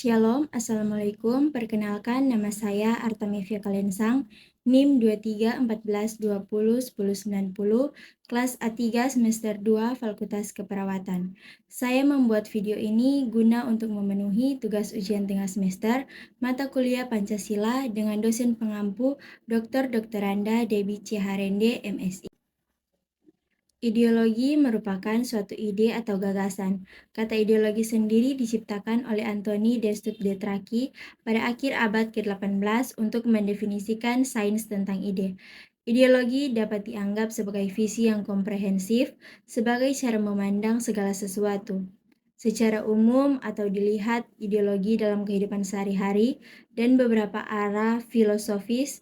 Shalom, Assalamualaikum. Perkenalkan, nama saya Artamevia Kalensang, NIM 2314201090, kelas A3 semester 2 Fakultas Keperawatan. Saya membuat video ini guna untuk memenuhi tugas ujian tengah semester mata kuliah Pancasila dengan dosen pengampu Dr. Dokteranda Debbie Ciharende, MSI. Ideologi merupakan suatu ide atau gagasan. Kata ideologi sendiri diciptakan oleh Anthony de Stup-Detraki pada akhir abad ke-18 untuk mendefinisikan sains tentang ide. Ideologi dapat dianggap sebagai visi yang komprehensif, sebagai cara memandang segala sesuatu. Secara umum atau dilihat ideologi dalam kehidupan sehari-hari dan beberapa arah filosofis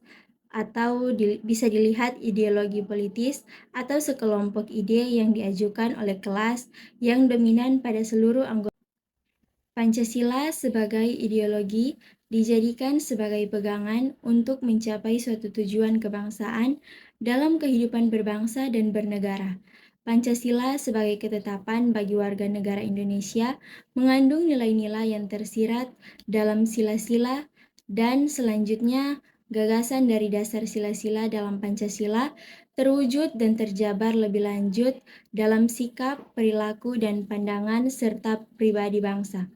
atau bisa dilihat ideologi politis atau sekelompok ide yang diajukan oleh kelas yang dominan pada seluruh anggota. Pancasila sebagai ideologi dijadikan sebagai pegangan untuk mencapai suatu tujuan kebangsaan dalam kehidupan berbangsa dan bernegara. Pancasila sebagai ketetapan bagi warga negara Indonesia mengandung nilai-nilai yang tersirat dalam sila-sila dan selanjutnya gagasan dari dasar sila-sila dalam Pancasila terwujud dan terjabar lebih lanjut dalam sikap, perilaku, dan pandangan serta pribadi bangsa.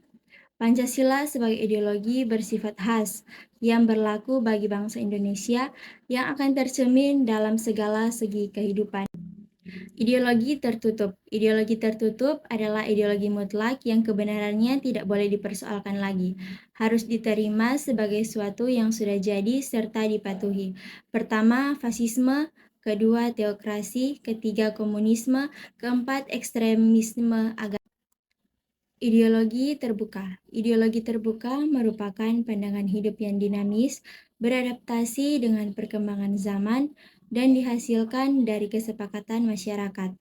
Pancasila sebagai ideologi bersifat khas yang berlaku bagi bangsa Indonesia yang akan tercermin dalam segala segi kehidupan. Ideologi tertutup. Ideologi tertutup adalah ideologi mutlak yang kebenarannya tidak boleh dipersoalkan lagi. Harus diterima sebagai suatu yang sudah jadi serta dipatuhi. Pertama, fasisme. Kedua, teokrasi. Ketiga, komunisme. Keempat, ekstremisme agama. Ideologi terbuka. Ideologi terbuka merupakan pandangan hidup yang dinamis, beradaptasi dengan perkembangan zaman, dan dihasilkan dari kesepakatan masyarakat.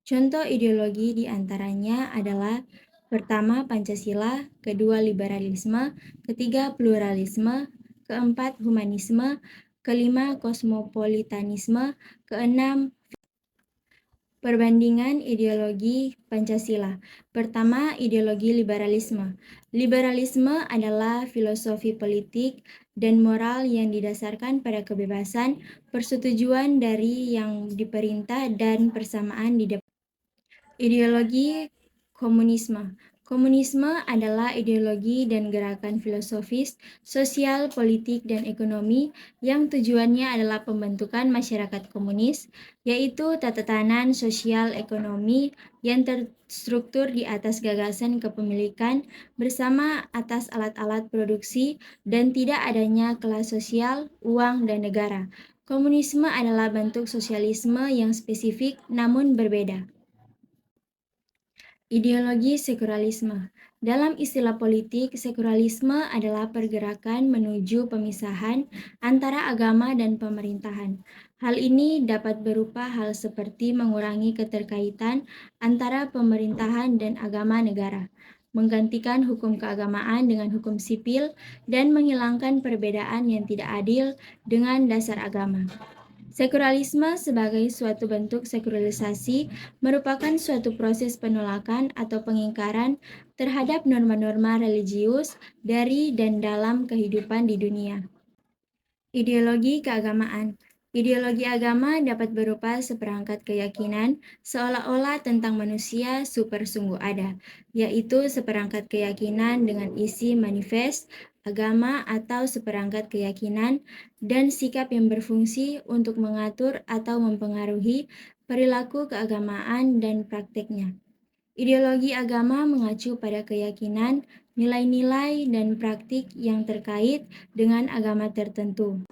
Contoh ideologi diantaranya adalah pertama Pancasila, kedua liberalisme, ketiga pluralisme, keempat humanisme, kelima kosmopolitanisme, keenam perbandingan ideologi Pancasila. Pertama, ideologi liberalisme. Liberalisme adalah filosofi politik dan moral yang didasarkan pada kebebasan, persetujuan dari yang diperintah dan persamaan di depan. Ideologi komunisme. Komunisme adalah ideologi dan gerakan filosofis, sosial, politik, dan ekonomi yang tujuannya adalah pembentukan masyarakat komunis, yaitu tatanan sosial ekonomi yang terstruktur di atas gagasan kepemilikan bersama atas alat-alat produksi dan tidak adanya kelas sosial, uang, dan negara. Komunisme adalah bentuk sosialisme yang spesifik namun berbeda. Ideologi sekularisme. Dalam istilah politik, sekularisme adalah pergerakan menuju pemisahan antara agama dan pemerintahan. Hal ini dapat berupa hal seperti mengurangi keterkaitan antara pemerintahan dan agama negara, menggantikan hukum keagamaan dengan hukum sipil, dan menghilangkan perbedaan yang tidak adil dengan dasar agama. Sekularisme sebagai suatu bentuk sekularisasi merupakan suatu proses penolakan atau pengingkaran terhadap norma-norma religius dari dan dalam kehidupan di dunia. Ideologi keagamaan. Ideologi agama dapat berupa seperangkat keyakinan seolah-olah tentang manusia super sungguh ada, yaitu seperangkat keyakinan dengan isi manifest agama atau seperangkat keyakinan dan sikap yang berfungsi untuk mengatur atau mempengaruhi perilaku keagamaan dan prakteknya. Ideologi agama mengacu pada keyakinan, nilai-nilai, dan praktik yang terkait dengan agama tertentu.